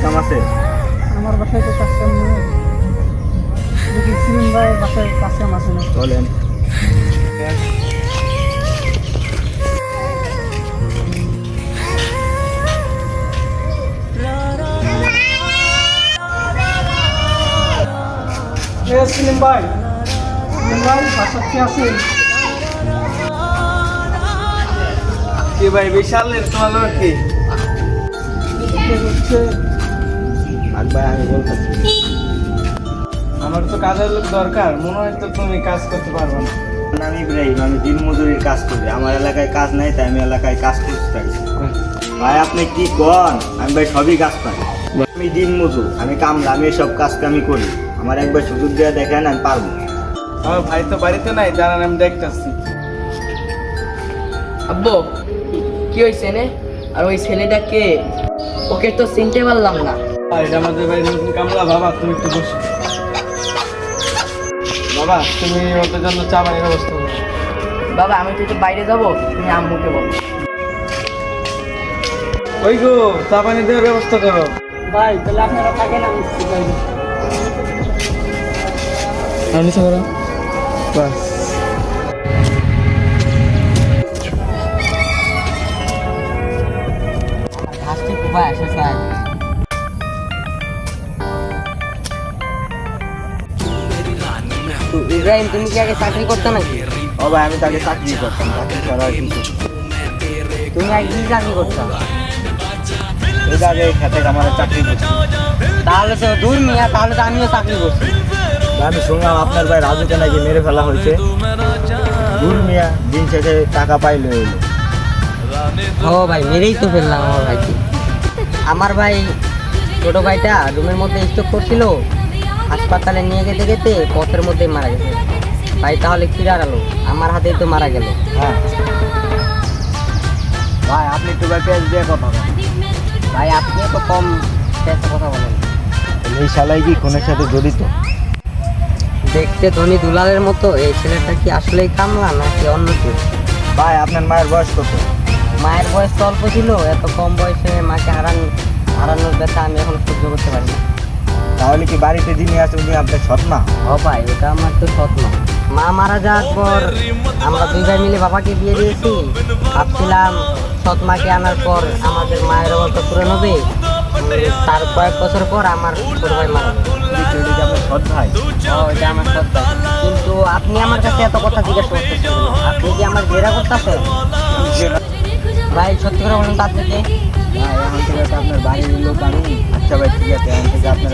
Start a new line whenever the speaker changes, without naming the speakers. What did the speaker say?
কাম আছে?
আমার বাসায় তো কাজ কাম নেই। দেখি সিলিম ভাই বাসায় কাজ কাম আছে না।
চলেন।
সিলিম ভাই, সিলিম ভাই বাসা কি আছে?
কি ভাই বিশালের তোমার লোক কি?
হচ্ছে
ভাই আমি বলতেছি,
আমার তো কাজের লোক দরকার, মনে হয় তো তুমি কাজ করতে পারবে না।
আমি ইব্রাহিম, আমি দিন মজুরির কাজ করি। আমার এলাকায় কাজ নাই, তাই আমি এলাকায় কাজ করতে চাই। ভাই আপনি কি কন? আমি ভাই সবই কাজ পাই। আমি দিন মজুর, আমি কামলা, আমি সব কাজ কামি করি। আমার একবার সুযোগ দেওয়া দেখেন, আমি পারবো।
আমার ভাই তো বাড়িতে নাই, দাঁড়ান আমি দেখতেছি।
আব্বু কি হয়েছে নে? আর ওই ছেলেটা কে? ওকে তো চিনতে পারলাম না।
এটা আমাদের বাড়ির নতুন কামলা। বাবা তুমি একটু বসো। বাবা তুমি ওদের জন্য চা পানির ব্যবস্থা করো।
বাবা আমি তো একটু বাইরে যাবো, তুমি আম্মুকে বলো।
ওই গো চা পানি দেওয়ার ব্যবস্থা করো।
ভাই, তাহলে আপনারা থাকেন, আমি যাই।
আমি করো বাস।
হাসতে কোথায় আসে স্যার? ইব্রাহিম তুমি কি আগে চাকরি করতে নাকি?
ও ভাই আমি তাকে চাকরি করতাম, চাকরি ছাড়া আর কি করতাম?
তুমি আগে কি চাকরি করছো?
এই আগে খেতে আমার চাকরি করছি।
তাহলে তো দূর মিয়া, তাহলে তো আমিও চাকরি করছি।
আমি শুনলাম আপনার ভাই রাজুকে নাকি মেরে ফেলা হয়েছে। দূর মিয়া, দিন শেষে টাকা পাইলে হইলো।
ও ভাই, মেরেই তো ফেললাম আমার ভাইকে। আমার ভাই ছোট ভাইটা রুমের মধ্যে স্ট্রোক করছিল, হাসপাতালে নিয়ে যেতে যেতে পথের মধ্যেই মারা গেছে। ভাই তাহলে কি দাঁড়ালো? আমার হাতেই তো মারা গেল।
হ্যাঁ ভাই, আপনি একটু ভাই পেঁয়াজ দিয়ে কথা বলেন।
ভাই আপনিও তো কম পেঁচা কথা বলেন।
এই শালাই কি খুনের সাথে জড়িত?
দেখতে ধনী দুলালের মতো, এই ছেলেটা কি আসলেই কামলা নাকি অন্য কেউ?
ভাই আপনার মায়ের বয়স কত?
মায়ের বয়স তো অল্প ছিল, এত কম বয়সে মাকে হারানোর ব্যথা আমি এখন সহ্য করতে পারি না।
তাহলে কি বাড়িতে যিনি আছে উনি আপনার সৎ মা?
ও ভাই, ওটা আমার তো সৎ মা। মা মারা যাওয়ার পর আমরা দুই ভাই মিলে বাবাকে বিয়ে দিয়েছি। ভাবছিলাম সৎ মাকে আনার পর আমাদের মায়ের অবস্থা পূরণ হবে। তার কয়েক বছর পর আমার ছোট ভাই মারা যাবে।
এটা কি আপনার সৎ ভাই?
ও, এটা আমার সৎ ভাই। কিন্তু আপনি আমার কাছে এত কথা জিজ্ঞেস করতেছেন, আপনি কি আমার জেরা করতেছেন? ভাই সত্যি করে বলুন তো আপনি কে?
ভাই এখন থেকে তো আপনার বাড়ির লোক আমি। আচ্ছা ভাই ঠিক আছে, এখন থেকে আপনি